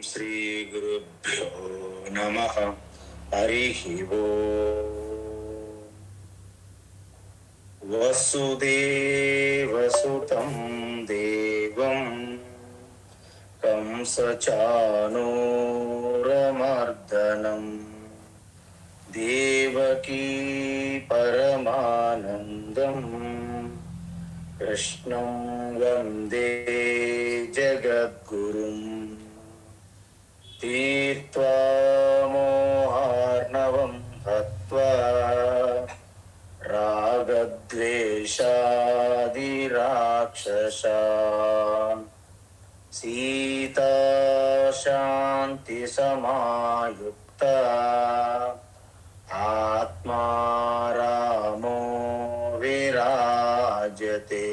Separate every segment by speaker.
Speaker 1: శ్రీ గురుభ్యో నమః. హరిః ఓం. వసుదేవసుతం దేవం కంసచానూరమర్దనం దేవకీ పరమానందం కృష్ణం వందే జగద్గురుం. తీర్త్వా మోహార్ణవం హత్వా రాగద్వేషాదిరాక్షసాన్ సీతా శాంతి సమాయుక్త ఆత్మా రామో విరాజతే.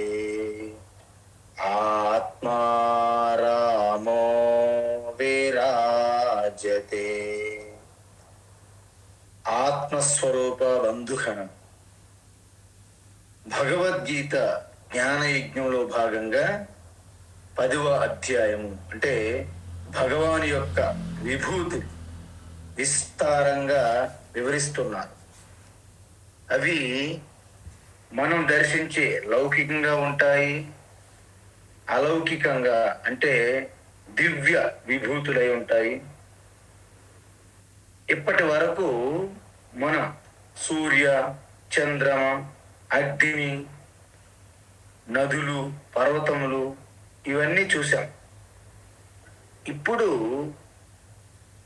Speaker 1: ఆత్మా రామో విరాజతే. ఆత్మస్వరూప బంధుగణం. భగవద్గీత జ్ఞానయజ్ఞంలో భాగంగా 10వ అధ్యాయము అంటే భగవాను యొక్క విభూతి విస్తారంగా వివరిస్తున్నారు. అవి మనం దర్శించే లౌకికంగా ఉంటాయి, అలౌకికంగా అంటే దివ్య విభూతులై ఉంటాయి. ఇప్పటి వరకు మనం సూర్య, చంద్రమ, అగ్ని, నదులు, పర్వతములు ఇవన్నీ చూసాం. ఇప్పుడు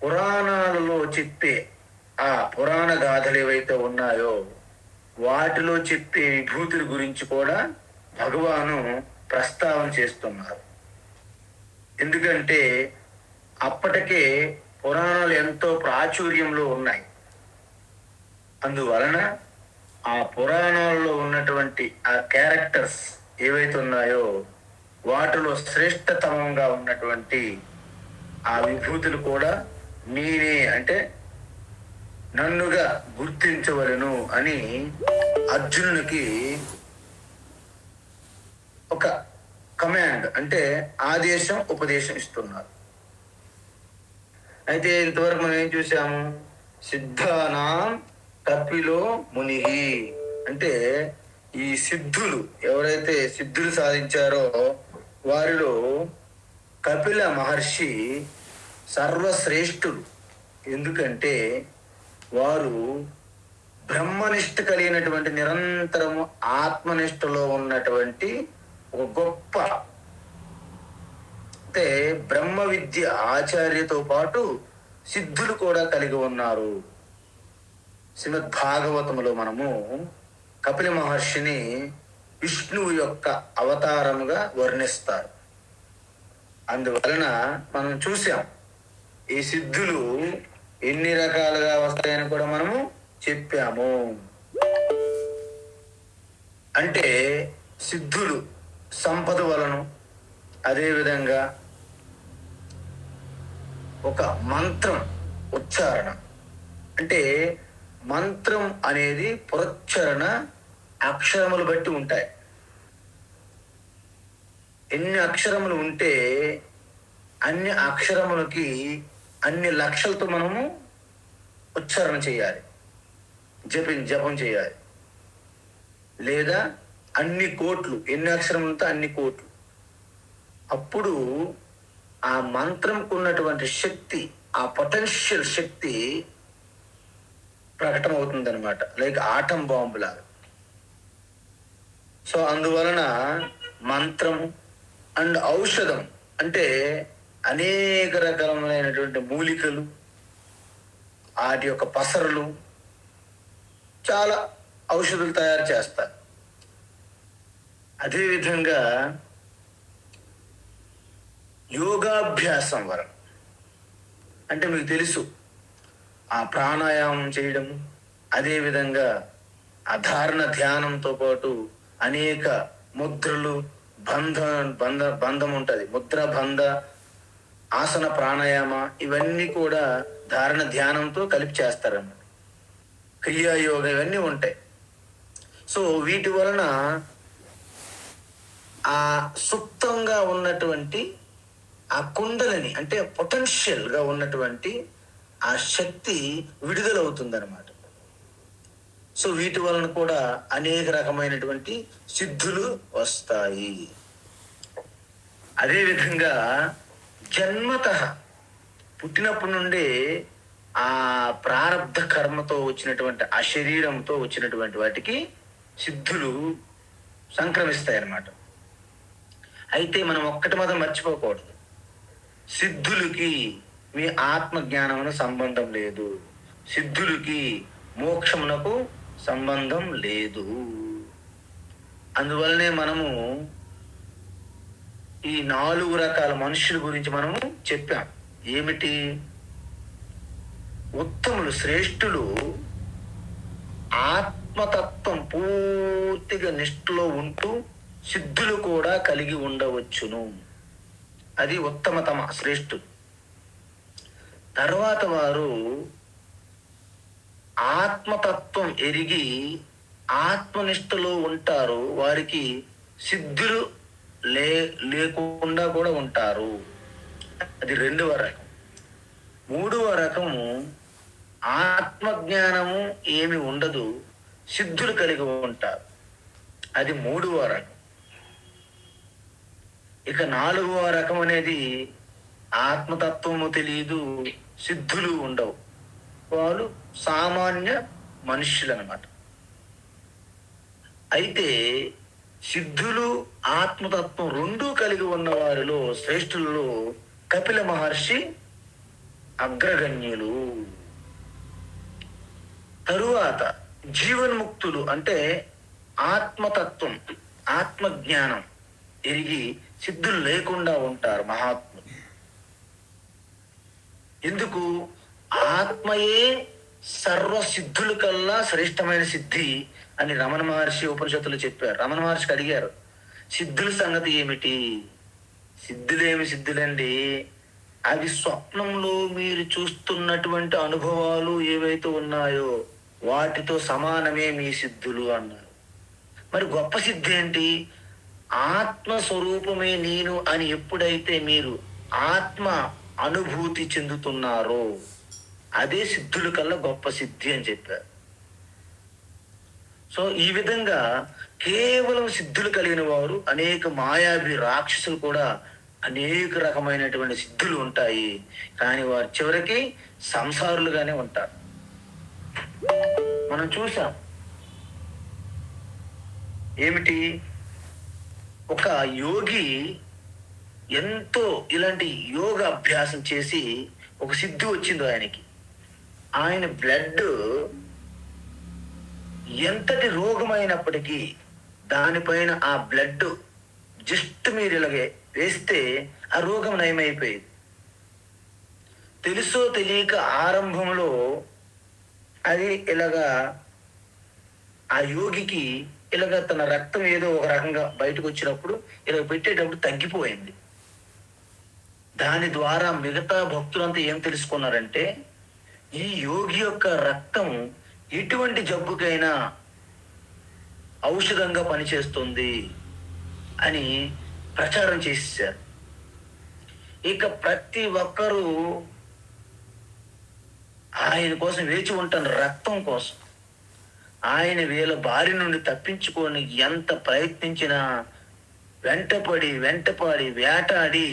Speaker 1: పురాణాలలో చెప్పే ఆ పురాణ గాథలు ఏవైతే ఉన్నాయో వాటిలో చెప్పే విభూతుల గురించి కూడా భగవాను ప్రస్తావన చేస్తున్నారు. ఎందుకంటే అప్పటికే పురాణాలు ఎంతో ప్రాచుర్యంలో ఉన్నాయి. అందువలన ఆ పురాణాల్లో ఉన్నటువంటి ఆ క్యారెక్టర్స్ ఏవైతే ఉన్నాయో వాటిలో శ్రేష్టతమంగా ఉన్నటువంటి ఆ విభూతులు కూడా నేనే అంటే నన్నుగా గుర్తించవలను అని అర్జునునికి ఒక కమాండ్ అంటే ఆదేశం, ఉపదేశం ఇస్తున్నారు. అయితే ఇంతవరకు మనం ఏం చూసాము? సిద్ధానాం కపిలో మునిహి అంటే ఈ సిద్ధులు ఎవరైతే సిద్ధులు సాధించారో వారిలో కపిల మహర్షి సర్వశ్రేష్ఠుడు. ఎందుకంటే వారు బ్రహ్మనిష్ట కలిగినటువంటి నిరంతరము ఆత్మనిష్టలో ఉన్నటువంటి ఒక గొప్ప అంటే బ్రహ్మ విద్య ఆచార్యతో పాటు సిద్ధులు కూడా కలిగి ఉన్నారు. శ్రీమద్ భాగవతములో మనము కపిల మహర్షిని విష్ణువు యొక్క అవతారముగా వర్ణిస్తారు. అందువలన మనం చూసాం ఈ సిద్ధులు ఎన్ని రకాలుగా వస్తాయని కూడా మనము చెప్పాము. అంటే సిద్ధులు సంపద వలను, అదేవిధంగా ఒక మంత్రం ఉచ్చారణ అంటే మంత్రం అనేది పురచ్చరణ అక్షరములు బట్టి ఉంటాయి. ఎన్ని అక్షరములు ఉంటే అన్ని అక్షరములకి అన్ని లక్షలతో మనము ఉచ్చారణ చేయాలి, జపం చేయాలి. లేదా అన్ని కోట్లు, ఎన్ని అక్షరములతో అన్ని కోట్లు. అప్పుడు ఆ మంత్రంకు ఉన్నటువంటి శక్తి, ఆ పొటెన్షియల్ శక్తి ప్రకటమవుతుంది అనమాట, లైక్ ఆటం బాంబు లాగా. సో అందువలన మంత్రం అండ్ ఔషధం అంటే అనేక రకములైనటువంటి మూలికలు, వాటి యొక్క పసరులు, చాలా ఔషధాలు తయారు చేస్తారు. అదేవిధంగా యోగాభ్యాసం వలన అంటే మీకు తెలుసు ఆ ప్రాణాయామం చేయడం, అదేవిధంగా ఆ ధారణ ధ్యానంతో పాటు అనేక ముద్రలు, బంధం ఉంటుంది, ముద్ర, బంధ, ఆసన, ప్రాణాయామ ఇవన్నీ కూడా ధారణ ధ్యానంతో కలిపి చేస్తారన్నమాట. క్రియాయోగ ఇవన్నీ ఉంటాయి. సో వీటి వలన ఆ సుప్తంగా ఉన్నటువంటి ఆ కుండలిని అంటే పొటెన్షియల్ గా ఉన్నటువంటి ఆ శక్తి విడుదలవుతుందన్నమాట. సో వీటి వలన కూడా అనేక రకమైనటువంటి సిద్ధులు వస్తాయి. అదేవిధంగా జన్మతః పుట్టినప్పటి నుండే ఆ ప్రారబ్ధ కర్మతో వచ్చినటువంటి ఆ శరీరంతో వచ్చినటువంటి వాటికి సిద్ధులు సంక్రమిస్తాయి అన్నమాట. అయితే మనం ఒక్కటి మాత్రం మర్చిపోకూడదు, సిద్ధులకి మీ ఆత్మ జ్ఞానమున సంబంధం లేదు, సిద్ధులకి మోక్షమునకు సంబంధం లేదు. అందువల్లనే మనము ఈ 4 రకాల మనుషుల గురించి మనము చెప్పాం. ఏమిటి? ఉత్తములు, శ్రేష్ఠులు ఆత్మతత్వం పూర్తిగా నిష్ఠలో ఉంటూ సిద్ధులు కూడా కలిగి ఉండవచ్చును. అది ఉత్తమతమ శ్రేష్ఠులు. తర్వాత వారు ఆత్మతత్వం ఎరిగి ఆత్మనిష్టలో ఉంటారు. వారికి సిద్ధులు లేకుండా కూడా ఉంటారు. అది 2వ రకం. 3వ రకము ఆత్మజ్ఞానము ఏమి ఉండదు, సిద్ధులు కలిగి ఉంటారు. అది 3వ రకం. ఇక 4వ రకం అనేది ఆత్మతత్వము తెలియదు, సిద్ధులు ఉండవు. వాళ్ళు సామాన్య మనుష్యులు అన్నమాట. అయితే సిద్ధులు ఆత్మతత్వం 2 కలిగి ఉన్న వారిలో శ్రేష్ఠులలో కపిల మహర్షి అగ్రగణ్యులు. తరువాత జీవన్ముక్తులు అంటే ఆత్మతత్వం, ఆత్మజ్ఞానం ఎరిగి సిద్ధులు లేకుండా ఉంటారు మహాత్ములు. ఎందుకు? ఆత్మయే సర్వ సిద్ధుల కల్లా శ్రేష్టమైన సిద్ధి అని రమణ మహర్షి ఉపనిషత్తులు చెప్పారు. రమణ మహర్షికి అడిగారు, సిద్ధుల సంగతి ఏమిటి? సిద్ధులేమి సిద్ధులండి, అవి స్వప్నంలో మీరు చూస్తున్నటువంటి అనుభవాలు ఏవైతే ఉన్నాయో వాటితో సమానమే మీ సిద్ధులు అన్నారు. మరి గొప్ప సిద్ధి ఏంటి? ఆత్మస్వరూపమే నేను అని ఎప్పుడైతే మీరు ఆత్మ అనుభూతి చెందుతున్నారో అదే సిద్ధుల కల్లా గొప్ప సిద్ధి అని చెప్పారు. సో ఈ విధంగా కేవలం సిద్ధులు కలిగిన వారు, అనేక మాయావి రాక్షసులు కూడా అనేక రకమైనటువంటి సిద్ధులు ఉంటాయి, కానీ వారు చివరికి సంసారులుగానే ఉంటారు. మనం చూసాం ఏమిటి? ఒక యోగి ఎంతో ఇలాంటి యోగ అభ్యాసం చేసి ఒక సిద్ధి వచ్చిందో ఆయనకి. ఆయన బ్లడ్ ఎంతటి రోగమైనప్పటికీ దానిపైన ఆ బ్లడ్ జస్ట్ మీరు ఇలాగే వేస్తే ఆ రోగం నయమైపోయేది. తెలుసో తెలియక ఆరంభంలో అది ఇలాగా ఆ యోగికి ఇలాగ తన రక్తం ఏదో ఒక రకంగా బయటకు వచ్చినప్పుడు ఇలా పెట్టేటప్పుడు తగ్గిపోయింది. దాని ద్వారా మిగతా భక్తులంతా ఏం తెలుసుకున్నారంటే ఈ యోగి యొక్క రక్తం ఎటువంటి జబ్బుకైనా ఔషధంగా పనిచేస్తుంది అని ప్రచారం చేశారు. ఇక ప్రతి ఒక్కరూ ఆయన కోసం వేచి ఉంటారు, రక్తం కోసం. ఆయన వీళ్ళ బారి నుండి తప్పించుకొని ఎంత ప్రయత్నించినా వెంటపడి వేటాడి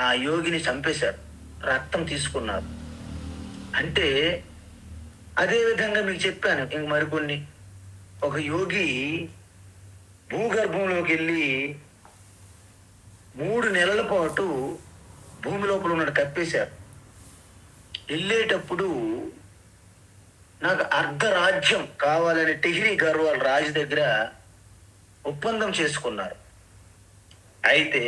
Speaker 1: ఆ యోగిని చంపేశారు, రక్తం తీసుకున్నారు. అంటే అదే విధంగా మీకు చెప్పాను ఇంక మరికొన్ని. ఒక యోగి భూగర్భంలోకి వెళ్ళి 3 నెలల పాటు భూమి లోపల ఉన్నట్టు కప్పేశారు. వెళ్ళేటప్పుడు నాకు అర్ధరాజ్యం కావాలని టిహ్రీ గర్వాల్ రాజు దగ్గర ఒప్పందం చేసుకున్నారు. అయితే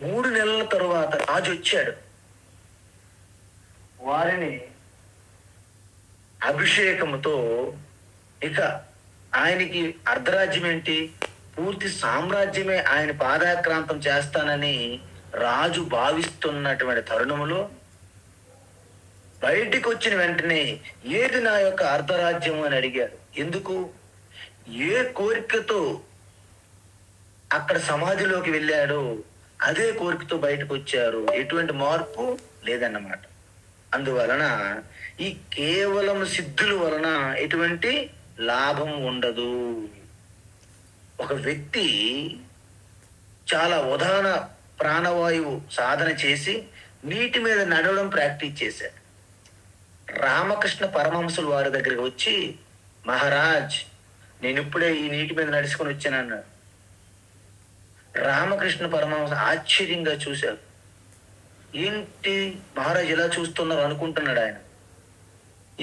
Speaker 1: 3 నెలల తరువాత రాజు వచ్చాడు. వారిని అభిషేకంతో ఇక ఆయనకి అర్ధరాజ్యం ఏంటి, పూర్తి సామ్రాజ్యమే ఆయన పాదాక్రాంతం చేస్తానని రాజు భావిస్తున్నటువంటి తరుణములో బయటికి వచ్చిన వెంటనే ఏది నా యొక్క అర్ధరాజ్యం అని అడిగారు. ఎందుకు? ఏ కోరికతో అక్కడ సమాధిలోకి వెళ్ళాడో అదే కోరికతో బయటకు వచ్చారు. ఎటువంటి మార్పు లేదన్నమాట. అందువలన ఈ కేవలం సిద్ధుల వలన ఎటువంటి లాభం ఉండదు. ఒక వ్యక్తి చాలా ఉదాహరణ ప్రాణవాయువు సాధన చేసి నీటి మీద నడవడం ప్రాక్టీస్ చేశాడు. రామకృష్ణ పరమహంసులు వారి దగ్గరికి వచ్చి, మహారాజ్ నేను ఇప్పుడే ఈ నీటి మీద నడుచుకొని వచ్చానన్నాడు. రామకృష్ణ పరమహంస ఆశ్చర్యంగా చూశారు. ఏంటి మహారాజ్ ఇలా చూస్తున్నారు అనుకుంటున్నాడు ఆయన.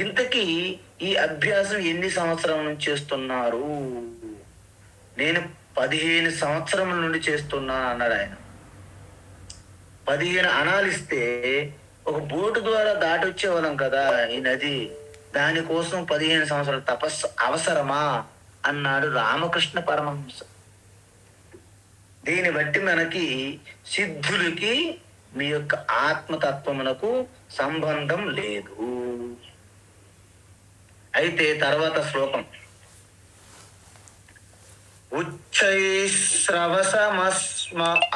Speaker 1: ఇంతకీ ఈ అభ్యాసం ఎన్ని సంవత్సరాల నుంచి చేస్తున్నారు? నేను 15 సంవత్సరముల నుండి చేస్తున్నా అన్నాడు ఆయన. 15 అనాలిస్తే ఒక బోటు ద్వారా దాటి వచ్చేవాళ్ళం కదా ఈ నది, దానికోసం 15 సంవత్సరాల తపస్సు అవసరమా అన్నాడు రామకృష్ణ పరమహంస. దీన్ని బట్టి మనకి సిద్ధులకి మీ యొక్క ఆత్మతత్వమునకు సంబంధం లేదు. అయితే తర్వాత శ్లోకం,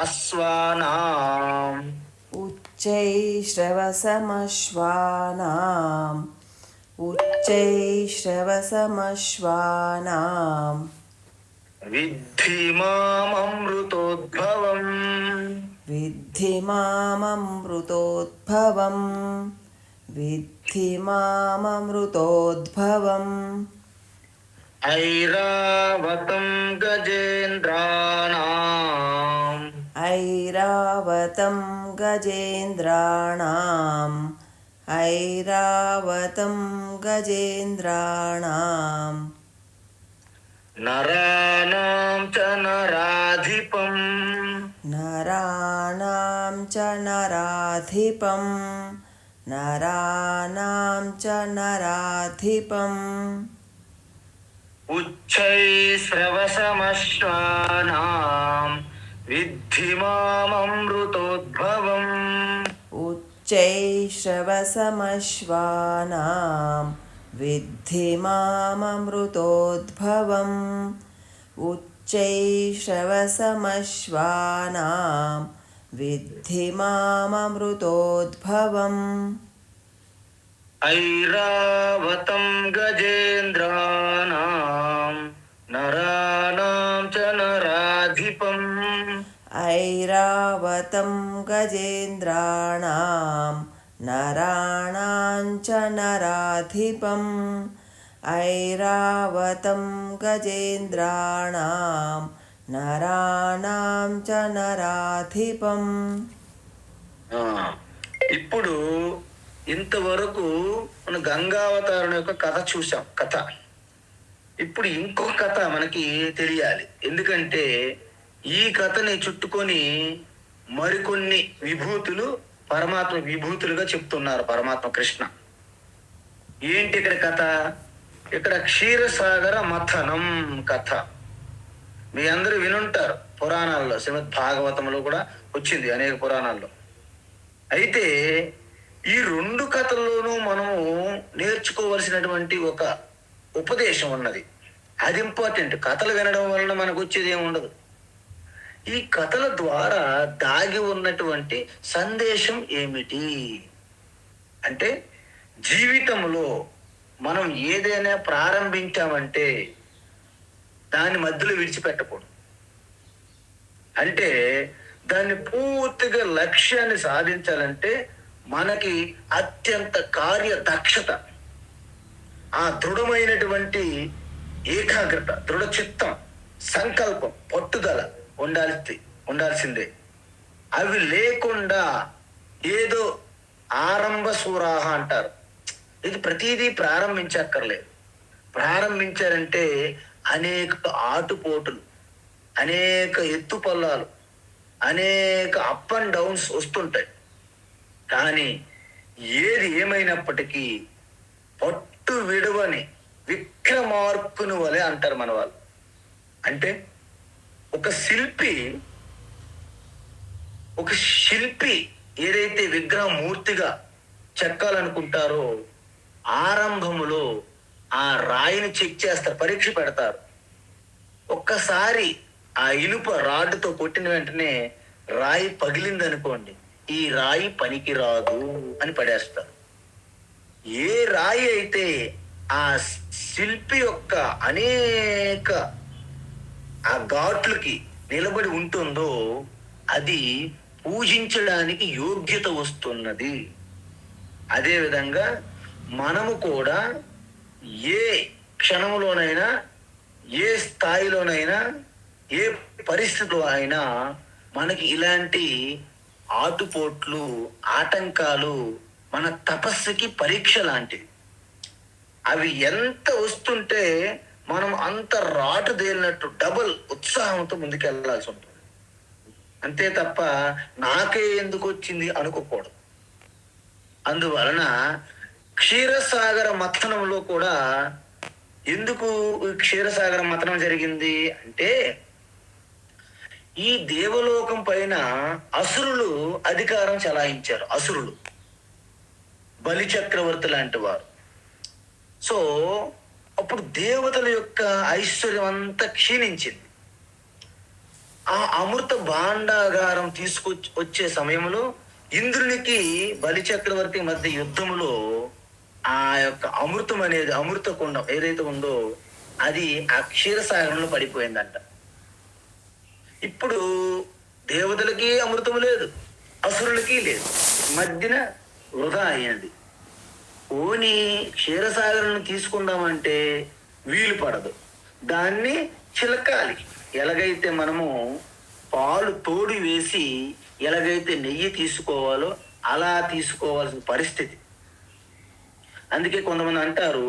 Speaker 1: అశ్వానాం
Speaker 2: ఉచ్చైశ్రవసమశ్వానాం
Speaker 1: విద్ధి మామృతోద్భవం
Speaker 2: విద్ధి మామృతోద్భవం
Speaker 1: ఐరావతం గజేంద్రాణాం
Speaker 2: ఐరావతం గజేంద్రాణాం
Speaker 1: నరాణాం చ నరాధిపం
Speaker 2: నరాణాం
Speaker 1: ఉచ్చైశ్రవసమశ్వానాం విద్ధి మామృతోద్భవం
Speaker 2: ఉచ్చైశ్రవసమశ్వానాం విద్ధి మామృతోద్భవం ఉచ్చైశ్రవసమశ్వానాం విద్ధి మామృతోద్భవం
Speaker 1: ఐరావతం గజేంద్రాణాం నరాణాం చ నరాధిపం
Speaker 2: ఐరావతం గజేంద్రాణాం నరాణాం చ నరాధిపం ఐరావతం గజేంద్రాణాం నరాణాం చ నరాధిపం.
Speaker 1: ఇప్పుడు ఇంతవరకు మన గంగావతారం యొక్క కథ చూసాం. ఇప్పుడు ఇంకో కథ మనకి తెలియాలి. ఎందుకంటే ఈ కథని చుట్టుకొని మరికొన్ని విభూతులు పరమాత్మ విభూతులుగా చెప్తున్నారు పరమాత్మ కృష్ణ. ఏంటి ఇక్కడ కథ? ఇక్కడ క్షీరసాగర మథనం కథ మీ అందరూ వినుంటారు పురాణాల్లో. శ్రీమద్ భాగవతంలో కూడా వచ్చింది, అనేక పురాణాల్లో. అయితే ఈ 2 కథల్లోనూ మనము నేర్చుకోవలసినటువంటి ఒక ఉపదేశం ఉన్నది. అది ఇంపార్టెంట్. కథలు వినడం వలన మనకు వచ్చేది ఏమి ఉండదు. ఈ కథల ద్వారా దాగి ఉన్నటువంటి సందేశం ఏమిటి అంటే, జీవితంలో మనం ఏదైనా ప్రారంభించామంటే దాని మధ్యలో విడిచిపెట్టకూడదు. అంటే దాన్ని పూర్తిగా లక్ష్యాన్ని సాధించాలంటే మనకి అత్యంత కార్యదక్షత, ఆ దృఢమైనటువంటి ఏకాగ్రత, దృఢ చిత్తం, సంకల్పం, పట్టుదల ఉండాల్సిందే. అవి లేకుండా ఏదో ఆరంభ సూరాహ అంటారు. ఇది ప్రతిదీ ప్రారంభించక్కర్లేదు. ప్రారంభించారంటే అనేక ఆటుపోటులు, అనేక ఎత్తుపల్లాలు, అనేక అప్ అండ్ డౌన్స్ వస్తుంటాయి. కానీ ఏది ఏమైనప్పటికీ పట్టు విడవని విక్రమార్కుని వలె అంటారు మన వాళ్ళు. అంటే ఒక శిల్పి ఏదైతే విగ్రహం మూర్తిగా చెక్కాలనుకుంటారో ఆరంభములో ఆ రాయిని చెక్ చేస్తారు, పరీక్ష పెడతారు. ఒక్కసారి ఆ ఇనుప రాడ్డుతో కొట్టిన వెంటనే రాయి పగిలింది అనుకోండి, ఈ రాయి పనికి రాదు అని పడేస్తారు. ఏ రాయి అయితే ఆ శిల్పి యొక్క అనేక ఆ ఘాట్లకి నిలబడి ఉంటుందో అది పూజించడానికి యోగ్యత వస్తున్నది. అదేవిధంగా మనము కూడా ఏ క్షణంలోనైనా, ఏ స్థాయిలోనైనా, ఏ పరిస్థితిలో అయినా మనకి ఇలాంటి ఆటుపోట్లు, ఆటంకాలు మన తపస్సుకి పరీక్ష లాంటివి. అవి ఎంత వస్తుంటే మనం అంత రాటు తేలినట్టు డబుల్ ఉత్సాహంతో ముందుకెళ్లాల్సి ఉంటుంది. అంతే తప్ప నాకే ఎందుకు వచ్చింది అనుకోకూడదు. అందువలన క్షీరసాగర మథనంలో కూడా ఎందుకు క్షీరసాగర మథనం జరిగింది అంటే, ఈ దేవలోకం పైన అసురులు అధికారం చెలాయించారు. అసురులు, బలి చక్రవర్తి లాంటి వారు. సో అప్పుడు దేవతల యొక్క ఐశ్వర్యం అంతా క్షీణించింది. ఆ అమృత భాండాగారం వచ్చే సమయంలో ఇంద్రునికి బలి చక్రవర్తి మధ్య యుద్ధములో ఆ యొక్క అమృతం అనేది, అమృత కుండం ఏదైతే ఉందో అది ఆ క్షీరసాగరంలో పడిపోయిందంట. ఇప్పుడు దేవతలకి అమృతం లేదు, అసురులకి లేదు, మధ్యన వృధా అయ్యింది. ఓని క్షీరసాగరం తీసుకుందామంటే వీలు పడదు, దాన్ని చిలకాలి. ఎలాగైతే మనము పాలు తోడు వేసి ఎలాగైతే నెయ్యి తీసుకోవాలో అలా తీసుకోవాల్సిన పరిస్థితి. అందుకే కొంతమంది అంటారు,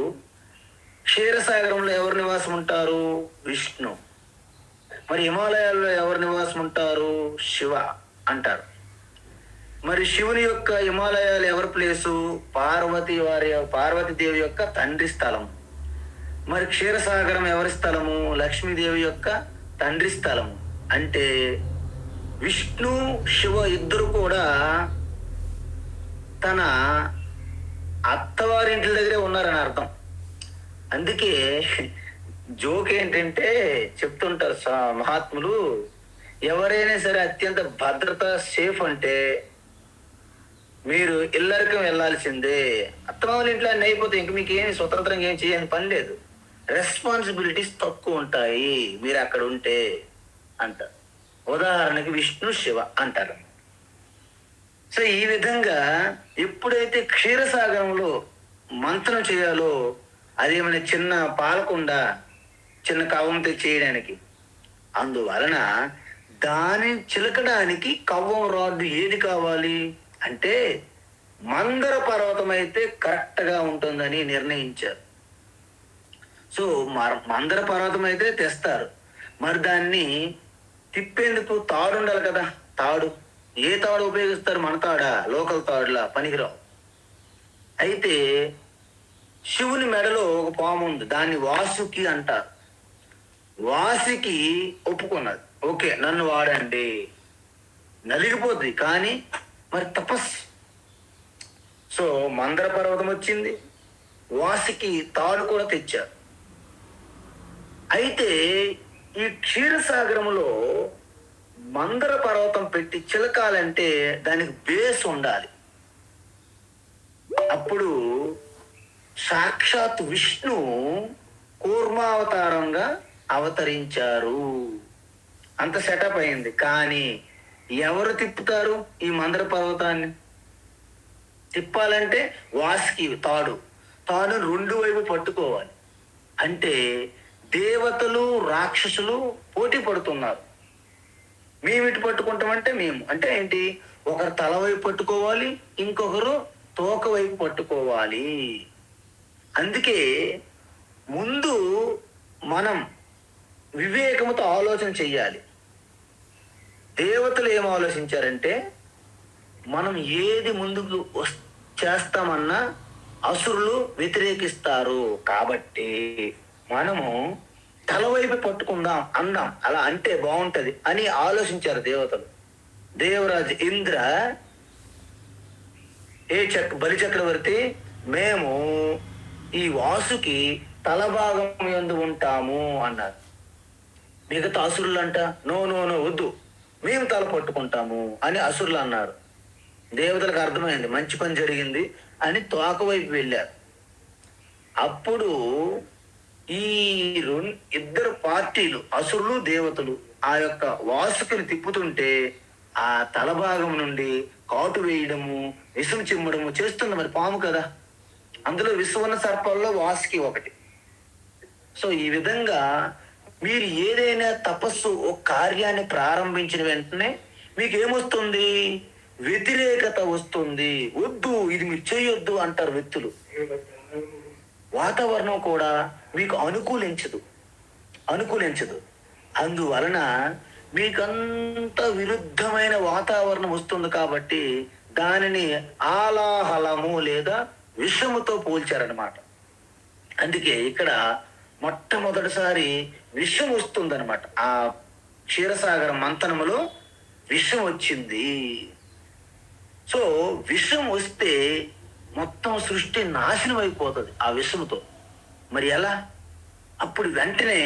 Speaker 1: క్షీరసాగరంలో ఎవరు నివాసం ఉంటారు? విష్ణు. మరి హిమాలయాల్లో ఎవరు నివాసం ఉంటారు? శివ అంటారు. మరి శివుని యొక్క హిమాలయాలు ఎవరి ప్లేసు? పార్వతీదేవి యొక్క తండ్రి స్థలం. మరి క్షీరసాగరం ఎవరి స్థలము? లక్ష్మీదేవి యొక్క తండ్రి స్థలము. అంటే విష్ణు శివ ఇద్దరు కూడా తన అత్తవారింటి దగ్గరే ఉన్నారని అర్థం. అందుకే జోక్ ఏంటంటే చెప్తుంటారు మహాత్ములు, ఎవరైనా సరే అత్యంత భద్రత సేఫ్ అంటే మీరు ఇల్లరికం వెళ్ళాల్సిందే. అత్తమామల ఇంట్లో అన్నీ అయిపోతే ఇంక మీకు ఏమి స్వతంత్రంగా ఏం చేయని పని లేదు, రెస్పాన్సిబిలిటీస్ తక్కువ ఉంటాయి మీరు అక్కడ ఉంటే అంటారు. ఉదాహరణకి విష్ణు శివ అంటారు. సో ఈ విధంగా ఎప్పుడైతే క్షీరసాగరంలో మంత్రం చేయాలో అదేమైనా చిన్న పాలకుండ, చిన్న కవ్వంతో చేయడానికి, అందువలన దాన్ని చిలకడానికి కవ్వం రాడ్డు ఏది కావాలి అంటే మందర పర్వతం అయితే కరెక్ట్గా ఉంటుందని నిర్ణయించారు. సో మందర పర్వతం అయితే తెస్తారు. మరి దాన్ని తిప్పేందుకు తాడు ఉండాలి కదా. తాడు ఏ తాడు ఉపయోగిస్తారు? మన తాడా? లోకల్ తాడులా పనికిరావు. అయితే శివుని మెడలో ఒక పాము ఉంది, దాన్ని వాసుకి అంటారు. వాసుకి ఒప్పుకున్నది, ఓకే నన్ను వాడండి, నలిగిపోద్ది. కానీ మరి తపస్సు. సో మందర పర్వతం వచ్చింది, వాసుకి తాడు కూడా తెచ్చారు. అయితే ఈ క్షీరసాగరంలో మందర పర్వతం పెట్టి చిలకాలంటే దానికి బేస్ ఉండాలి. అప్పుడు సాక్షాత్ విష్ణు కూర్మావతారంగా అవతరించారు. అంత సెటప్ అయింది. కానీ ఎవరు తిప్పుతారు ఈ మందర పర్వతాన్ని? తిప్పాలంటే వాసుకి తాడు రెండు వైపు పట్టుకోవాలి. అంటే దేవతలు రాక్షసులు పోటీ పడుతున్నారు. మేము ఇటు పట్టుకుంటామంటే మేము అంటే ఏంటి? ఒకరు తల వైపు పట్టుకోవాలి, ఇంకొకరు తోక వైపు పట్టుకోవాలి. అందుకే ముందు మనం వివేకముతో ఆలోచన చెయ్యాలి. దేవతలు ఏం ఆలోచించారంటే, మనం ఏది ముందుకు చేస్తామన్నా అసురులు వ్యతిరేకిస్తారు కాబట్టి మనము తలవైపు పట్టుకుందాం అందాం, అలా అంటే బాగుంటది అని ఆలోచించారు దేవతలు. దేవరాజు ఇంద్ర బలి చక్రవర్తి, మేము ఈ వాసుకి తల భాగం యందు ఉంటాము అన్నారు. మిగతా అసురులు అంట నో నో నో వద్దు, మేము తల పట్టుకుంటాము అని అసురులు అన్నారు. దేవతలకు అర్థమైంది మంచి పని జరిగింది అని తోక వైపు వెళ్ళారు. అప్పుడు ఈ ఇద్దరు పార్టీలు, అసురులు దేవతలు, ఆ యొక్క వాసుకుని తిప్పుతుంటే ఆ తల భాగం నుండి కాటు వేయడము, విషం చిమ్మడము చేస్తుంది. మరి పాము కదా, అందులో విశ్వన్న సర్పాల్లో వాసుకి ఒకటి. సో ఈ విధంగా మీరు ఏదైనా తపస్సు ఒక కార్యాన్ని ప్రారంభించిన వెంటనే మీకు ఏమొస్తుంది? వ్యతిరేకత వస్తుంది. వద్దు, ఇది మీరు చేయొద్దు అంటారు వ్యక్తులు. వాతావరణం కూడా మీకు అనుకూలించదు. అందువలన మీకంత విరుద్ధమైన వాతావరణం వస్తుంది. కాబట్టి దానిని ఆలాహలము లేదా విషముతో పోల్చారనమాట. అందుకే ఇక్కడ మొట్టమొదటిసారి విషం వస్తుందన్నమాట. ఆ క్షీరసాగర మంథనములో విషం వచ్చింది. సో విషం వస్తే మొత్తం సృష్టి నాశనం అయిపోతుంది ఆ విషముతో. మరి ఎలా? అప్పుడు వెంటనే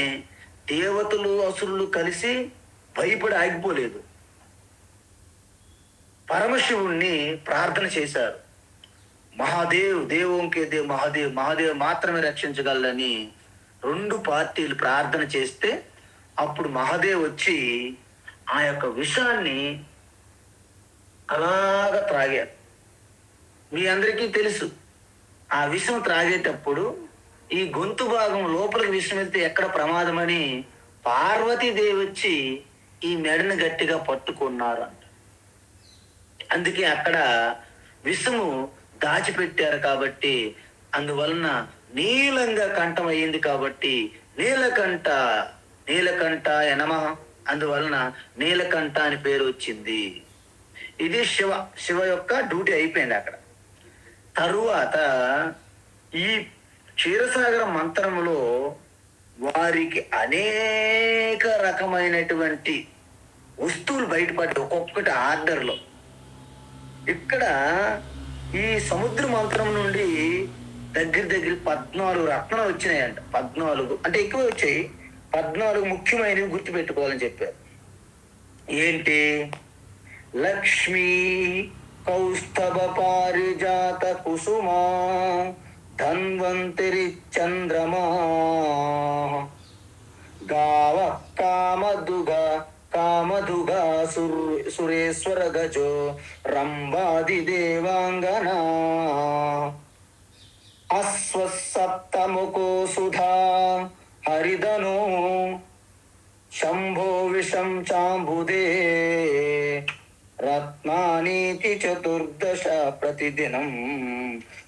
Speaker 1: దేవతలు అసురులు కలిసి భయపడి ఆగిపోలేదు. పరమశివుణ్ణి ప్రార్థన చేశారు. మహాదేవ్ మాత్రమే రక్షించగలని రెండు పార్టీలు ప్రార్థన చేస్తే అప్పుడు మహాదేవ్ వచ్చి ఆ యొక్క విషాన్ని అలాగా త్రాగారు. మీ అందరికీ తెలుసు, ఆ విషం త్రాగేటప్పుడు ఈ గొంతు భాగం లోపలికి విషం వెళ్తే ఎక్కడ ప్రమాదమని పార్వతీదేవి వచ్చి ఈ మెడను గట్టిగా పట్టుకున్నారు అంట. అందుకే అక్కడ విషము దాచిపెట్టారు. కాబట్టి అందువలన నీలంగా కంఠం అయ్యింది. కాబట్టి నీలకంఠ నమః, అందువలన నీలకంఠ అని పేరు వచ్చింది. ఇది శివ యొక్క డ్యూటీ అయిపోయింది అక్కడ. తరువాత ఈ క్షీరసాగర మంత్రములో వారికి అనేక రకమైనటువంటి వస్తువులు బయటపడ్డాయి, ఒక్కొక్కటి ఆర్డర్లో. ఇక్కడ ఈ సముద్ర మంత్రం నుండి దగ్గర 14 రత్నాలు వచ్చినాయంట. 14 అంటే ఎక్కువ వచ్చాయి. 14 ముఖ్యమైనవి గుర్తుపెట్టుకోవాలని చెప్పారు. ఏంటి? లక్ష్మీ కౌస్తభ పారిజాత కుసుమా ధన్వంతరి చంద్రమా గావ కామధుగా సురేశ్వర గజో రంభాది దేవాంగనా అశ్వసప్తముఖో సుధా హరిదనో శంభో విషం చాంబుదే రత్నానీతి 14 ప్రతిదినం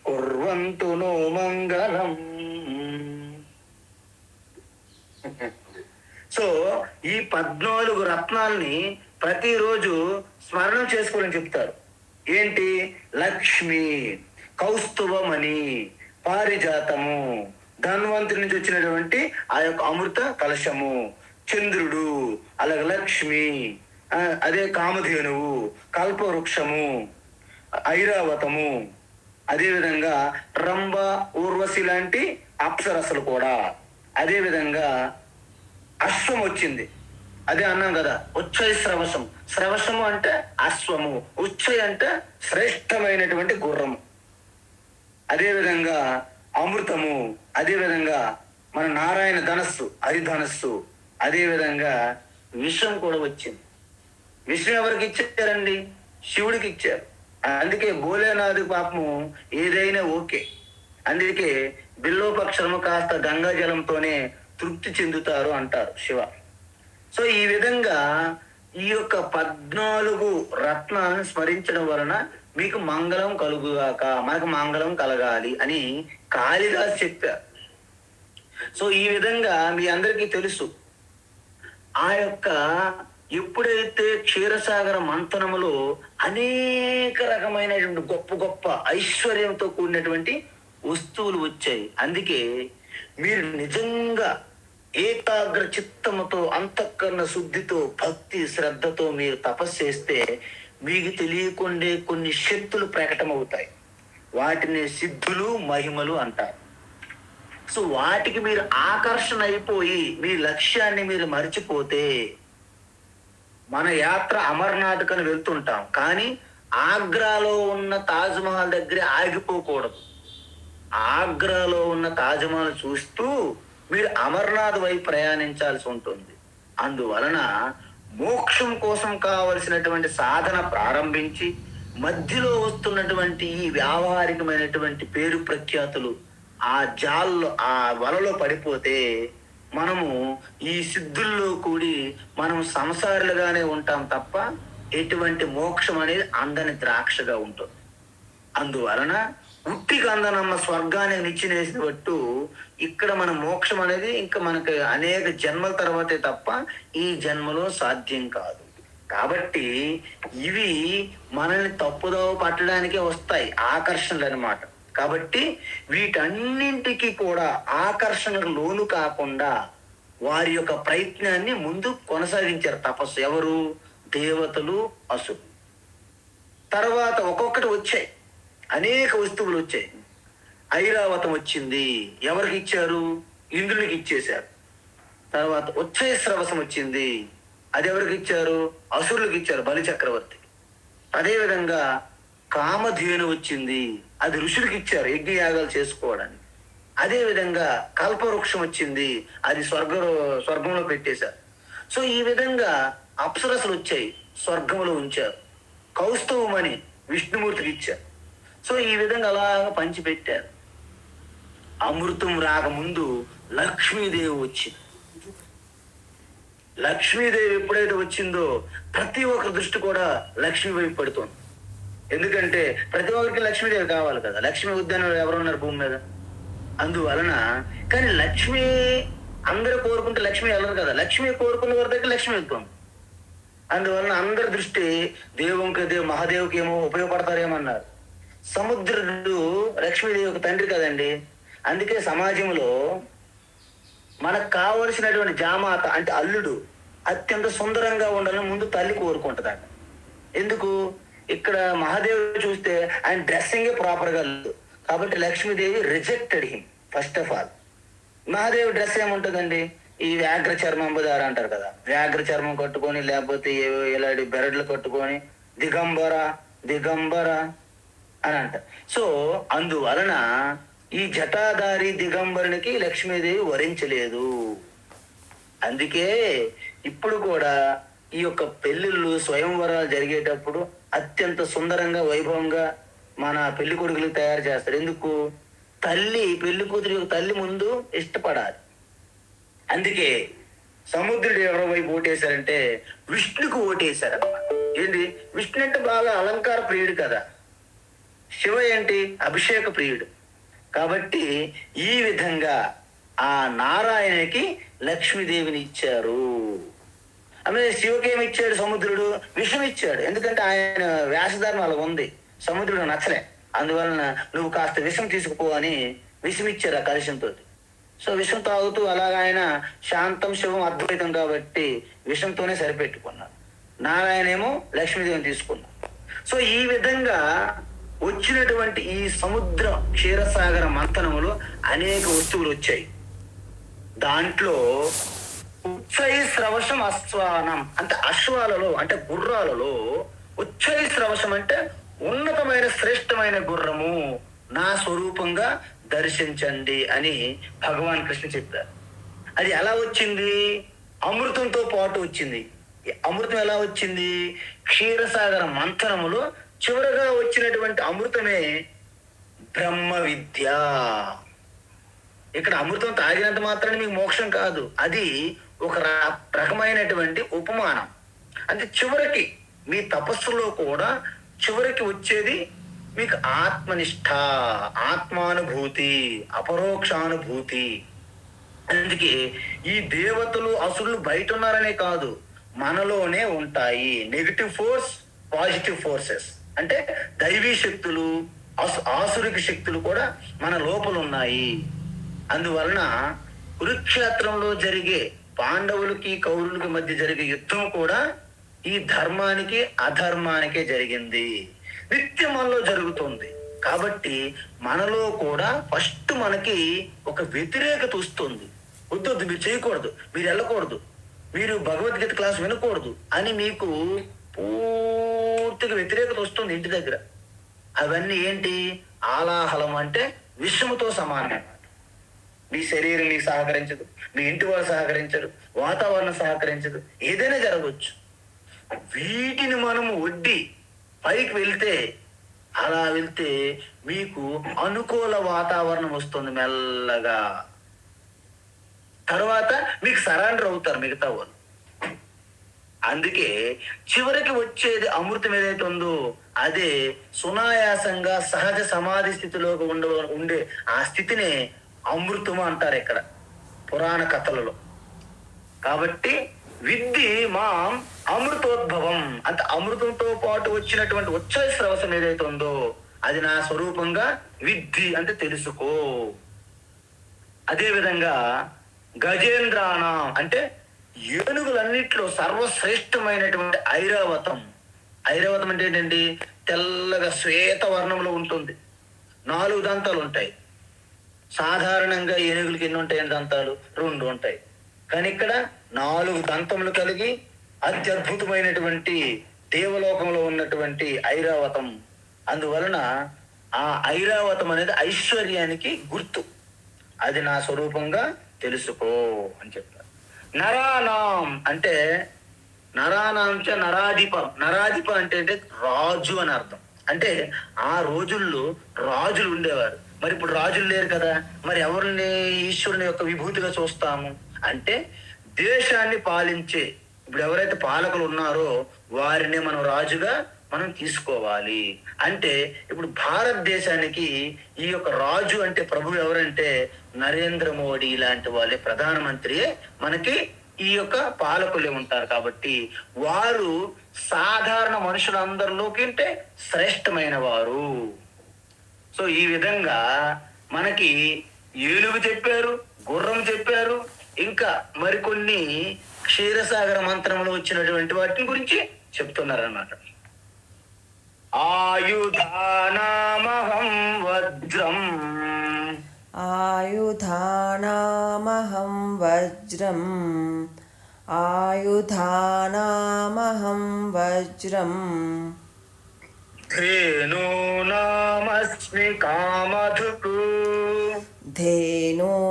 Speaker 1: కుర్వంతు నో మంగళం. సో ఈ 14 రత్నాల్ని ప్రతిరోజు స్మరణం చేసుకోవాలని చెప్తారు. ఏంటి? లక్ష్మి, కౌస్తుభమణి, పారిజాతము, ధన్వంతుడి నుంచి వచ్చినటువంటి ఆ యొక్క అమృత కలశము, చంద్రుడు, అలాగే లక్ష్మి, అదే కామధేనువు, కల్పవృక్షము, ఐరావతము, అదేవిధంగా రంభ, ఊర్వశి లాంటి అప్సరసలు కూడా. అదేవిధంగా అశ్వం వచ్చింది. అదే అన్నాం కదా, ఉచ్చై శ్రవశం. శ్రవశము అంటే అశ్వము, ఉచ్చై అంటే శ్రేష్టమైనటువంటి గుర్రము. అదేవిధంగా అమృతము, అదేవిధంగా మన నారాయణ ధనస్సు, హరిధనస్సు, అదేవిధంగా విషం కూడా వచ్చింది. విషం ఎవరికి ఇచ్చారండి? శివుడికి ఇచ్చారు. అందుకే భోలేనాథ్ పాపము ఏదైనా ఓకే. అందుకే బిల్లోపక్షరము కాస్త గంగా జలంతోనే తృప్తి చెందుతారు అంటారు శివ. సో ఈ విధంగా ఈ యొక్క 14 రత్నాలను స్మరించడం వలన మీకు మంగళం కలుగుగాక, మనకు మంగళం కలగాలి అని కాళిదాస్ చెప్పారు. సో ఈ విధంగా మీ అందరికీ తెలుసు, ఆ యొక్క ఎప్పుడైతే క్షీరసాగర మంథనములో అనేక రకమైనటువంటి గొప్ప ఐశ్వర్యంతో కూడినటువంటి వస్తువులు వచ్చాయి. అందుకే మీరు నిజంగా ఏకాగ్ర చిత్తముతో, అంతఃకరణ శుద్ధితో, భక్తి శ్రద్ధతో మీరు తపస్సు చేస్తే మీకు తెలియకుండే కొన్ని శక్తులు ప్రకటమవుతాయి. వాటిని సిద్ధులు, మహిమలు అంటారు. సో వాటికి మీరు ఆకర్షణ అయిపోయి మీ లక్ష్యాన్ని మీరు మర్చిపోతే మన యాత్ర అమర్నాథ్ కని వెళ్తుంటాం, కానీ ఆగ్రాలో ఉన్న తాజ్మహల్ దగ్గర ఆగిపోకూడదు. ఆగ్రాలో ఉన్న తాజ్మహల్ చూస్తూ మీరు అమర్నాథ్ వైపు ప్రయాణించాల్సి ఉంటుంది. అందువలన మోక్షం కోసం కావలసినటువంటి సాధన ప్రారంభించి మధ్యలో వస్తున్నటువంటి ఈ వ్యావహారికమైనటువంటి పేరు ప్రఖ్యాతులు ఆ జాల్లో ఆ వలలో పడిపోతే మనము ఈ సిద్ధుల్లో కూడి మనం సంసారులుగానే ఉంటాం తప్ప ఎటువంటి మోక్షం అనేది అందని ద్రాక్షగా ఉంటుంది. అందువలన ఉట్టికి అందనమ్మ స్వర్గానికి నిచ్చినేసినట్టు ఇక్కడ మన మోక్షం అనేది ఇంకా మనకి అనేక జన్మల తర్వాతే తప్ప ఈ జన్మలో సాధ్యం కాదు. కాబట్టి ఇవి మనల్ని తప్పుదోవ పట్టడానికే వస్తాయి, ఆకర్షణలు అన్నమాట. కాబట్టి వీటన్నింటికి కూడా ఆకర్షణకు లోను కాకుండా వారి యొక్క ప్రయత్నాన్ని ముందు కొనసాగించారు తపస్సు. ఎవరు? దేవతలు, అసురులు. తర్వాత ఒక్కొక్కటి వచ్చాయి, అనేక వస్తువులు వచ్చాయి. ఐరావతం వచ్చింది, ఎవరికి ఇచ్చారు? ఇంద్రునికి ఇచ్చేశారు. తర్వాత ఉచ్చైశ్రవసం వచ్చింది, అది ఎవరికి ఇచ్చారు? అసురులకు ఇచ్చారు, బలి చక్రవర్తికి. అదేవిధంగా కామధేను వచ్చింది, అది ఋషులకు ఇచ్చారు యజ్ఞయాగాలు చేసుకోవడానికి. అదేవిధంగా కల్పవృక్షం వచ్చింది, అది స్వర్గంలో పెట్టేశారు. సో ఈ విధంగా అప్సరసలు వచ్చాయి, స్వర్గంలో ఉంచారు. కౌస్తవమని విష్ణుమూర్తికి ఇచ్చారు. సో ఈ విధంగా అలాగా పంచిపెట్టారు. అమృతం రాకముందు లక్ష్మీదేవి వచ్చింది. లక్ష్మీదేవి ఎప్పుడైతే వచ్చిందో ప్రతి ఒక్కరి దృష్టి కూడా లక్ష్మీ వైపు పడుతోంది. ఎందుకంటే ప్రతి ఒక్కరికి లక్ష్మీదేవి కావాలి కదా, లక్ష్మీ ఉద్యానంలో ఎవరున్నారు భూమి మీద? అందువలన కానీ లక్ష్మి అందరూ కోరుకుంటే లక్ష్మి వెళ్ళరు కదా, లక్ష్మి కోరుకున్న వారి దగ్గర లక్ష్మి వెళ్తుంది. అందువలన అందరి దృష్టి మహాదేవుకి ఏమో ఉపయోగపడతారేమన్నారు. సముద్రుడు లక్ష్మీదేవి ఒక తండ్రి కదండి. అందుకే సమాజంలో మనకు కావలసినటువంటి జామాత అంటే అల్లుడు అత్యంత సుందరంగా ఉండాలని ముందు తల్లి కోరుకుంటుందట. ఎందుకు? ఇక్కడ మహాదేవుడు చూస్తే ఆయన డ్రెస్సింగే ప్రాపర్గా లేదు, కాబట్టి Lakshmidevi rejected him first of all. Mahadevi dress ఏముంటుందండి? ఈ వ్యాఘ్ర చర్మం బదారు అంటారు కదా, వ్యాఘ్ర చర్మం కట్టుకొని లేకపోతే ఇలాంటి బెరడ్లు కట్టుకొని దిగంబర దిగంబర అని అంటారు. సో అందువలన ఈ జటాధారి దిగంబరునికి లక్ష్మీదేవి వరించలేదు. అందుకే ఇప్పుడు కూడా ఈ యొక్క పెళ్లిళ్ళు స్వయంవరాలు జరిగేటప్పుడు అత్యంత సుందరంగా వైభవంగా మన పెళ్లి కొడుకులకు తయారు చేస్తారు. ఎందుకు? తల్లి పెళ్లి కూతురు యొక్క తల్లి ముందు ఇష్టపడాలి. అందుకే సముద్రుడు ఎవరి వైపు ఓటేశారంటే విష్ణుకు ఓటేశారు అన్నమాట. ఏంటి? విష్ణు అంటే బాగా అలంకార ప్రియుడు కదా, శివ ఏంటి? అభిషేక ప్రియుడు. కాబట్టి ఈ విధంగా ఆ నారాయణకి లక్ష్మీదేవిని ఇచ్చారు. ఆమె శివకి ఏమి ఇచ్చాడు? సముద్రుడు విషం ఇచ్చాడు. ఎందుకంటే ఆయన వేషధారణ అలా ఉంది, సముద్రుడు నచ్చలే. అందువలన నువ్వు కాస్త విషం తీసుకుపో అని విషం ఇచ్చారు ఆ కలుషంతో. సో విషం తాగుతూ అలాగ ఆయన శాంతం శివం అద్వైతం కాబట్టి విషంతోనే సరిపెట్టుకున్నారు. నారాయణ ఏమో లక్ష్మీదేవిని తీసుకున్నారు. సో ఈ విధంగా వచ్చినటువంటి ఈ సముద్ర క్షీరసాగర మంథనములో అనేక వస్తువులు వచ్చాయి. దాంట్లో ఉచ్చైశ్రవశం అశ్వానం అంటే అశ్వాలలో అంటే గుర్రాలలో ఉచ్చైశ్రవశం అంటే ఉన్నతమైన శ్రేష్టమైన గుర్రము నా స్వరూపంగా దర్శించండి అని భగవాన్ కృష్ణ చెప్పారు. అది ఎలా వచ్చింది? అమృతంతో పాటు వచ్చింది. అమృతం ఎలా వచ్చింది? క్షీరసాగర మంథనములో చివరగా వచ్చినటువంటి అమృతమే బ్రహ్మ విద్య. ఇక్కడ అమృతం తాగినంత మాత్రాన్ని మీకు మోక్షం కాదు, అది ఒక రకమైనటువంటి ఉపమానం. అంటే చివరికి మీ తపస్సులో కూడా చివరికి వచ్చేది మీకు ఆత్మనిష్ట, ఆత్మానుభూతి, అపరోక్షానుభూతి. అందుకే ఈ దేవతలు అసురులు బయట ఉన్నారనే కాదు, మనలోనే ఉంటాయి. నెగిటివ్ ఫోర్స్, పాజిటివ్ ఫోర్సెస్ అంటే దైవీ శక్తులు, ఆసురిక శక్తులు కూడా మన లోపల ఉన్నాయి. అందువలన కురుక్షేత్రంలో జరిగే పాండవులకి కౌరులకి మధ్య జరిగే యుద్ధం కూడా ఈ ధర్మానికి అధర్మానికే జరిగింది, నిత్యమంలో జరుగుతుంది. కాబట్టి మనలో కూడా ఫస్ట్ మనకి ఒక వ్యతిరేకత వస్తుంది. వద్దు, మీరు చేయకూడదు, మీరు వెళ్ళకూడదు, మీరు భగవద్గీత క్లాస్ వినకూడదు అని మీకు పూర్తిగా వ్యతిరేకత వస్తుంది ఇంటి దగ్గర. అవన్నీ ఏంటి? ఆలాహలం అంటే విషముతో సమానం. మీ శరీరం నీకు సహకరించదు, మీ ఇంటి వాళ్ళు సహకరించరు, వాతావరణం సహకరించదు, ఏదైనా జరగవచ్చు. వీటిని మనము ఒడ్డి పైకి వెళ్తే, అలా వెళ్తే మీకు అనుకూల వాతావరణం వస్తుంది మెల్లగా. తర్వాత మీకు సరెండర్ అవుతారు మిగతా వాళ్ళు. అందుకే చివరికి వచ్చేది అమృతం ఏదైతే ఉందో అదే సునాయాసంగా సహజ సమాధి స్థితిలో ఉండే ఆ స్థితినే అమృతము అంటారు ఇక్కడ పురాణ కథలలో. కాబట్టి విద్ధి మాం అమృతోద్భవం అంటే అమృతంతో పాటు వచ్చినటువంటి ఉచ్ఛ్వాసరవసం ఏదైతే ఉందో అది నా స్వరూపంగా విద్ధి అంటే తెలుసుకో. అదే విధంగా గజేంద్రాణం అంటే ఏనుగులన్నిట్లో సర్వశ్రేష్టమైనటువంటి ఐరావతం. ఐరావతం అంటే ఏంటండి? తెల్లగా శ్వేత వర్ణంలో ఉంటుంది, 4 దంతాలు ఉంటాయి. సాధారణంగా ఏనుగులకి ఎన్ని ఉంటాయి? దంతాలు 2 ఉంటాయి. కానీ ఇక్కడ 4 దంతములు కలిగి అత్యద్భుతమైనటువంటి దేవలోకంలో ఉన్నటువంటి ఐరావతం. అందువలన ఆ ఐరావతం అనేది ఐశ్వర్యానికి గుర్తు. అది నా స్వరూపంగా తెలుసుకో అని చెప్పారు. నరానాం అంటే నరానాంచ నరాధిపం. నరాధిప అంటే రాజు అని అర్థం. అంటే ఆ రోజుల్లో రాజులు ఉండేవారు. మరి ఇప్పుడు రాజులు లేరు కదా, మరి ఎవరిని ఈశ్వరుని యొక్క విభూతిగా చూస్తాము అంటే దేశాన్ని పాలించే ఇప్పుడు ఎవరైతే పాలకులు ఉన్నారో వారిని మనం రాజుగా మనం తీసుకోవాలి. అంటే ఇప్పుడు భారతదేశానికి ఈ యొక్క రాజు అంటే ప్రభు ఎవరంటే నరేంద్ర మోడీ లాంటి వాళ్ళే ప్రధానమంత్రియే మనకి ఈ యొక్క పాలకులే ఉంటారు. కాబట్టి వారు సాధారణ మనుషులందరిలోకి శ్రేష్టమైన వారు. సో ఈ విధంగా మనకి ఏనుగు చెప్పారు, గుర్రం చెప్పారు, ఇంకా మరికొన్ని క్షీరసాగర మంత్రంలో వచ్చినటువంటి వాటి గురించి చెప్తున్నారన్నమాట. ఆయుధానామహం వజ్రం.
Speaker 2: ఆయుధానామహం వజ్రం. ఆయుధానామహం వజ్రం.
Speaker 1: ధేనూనామస్మి కామధుక్.
Speaker 2: ధేనూనామస్మి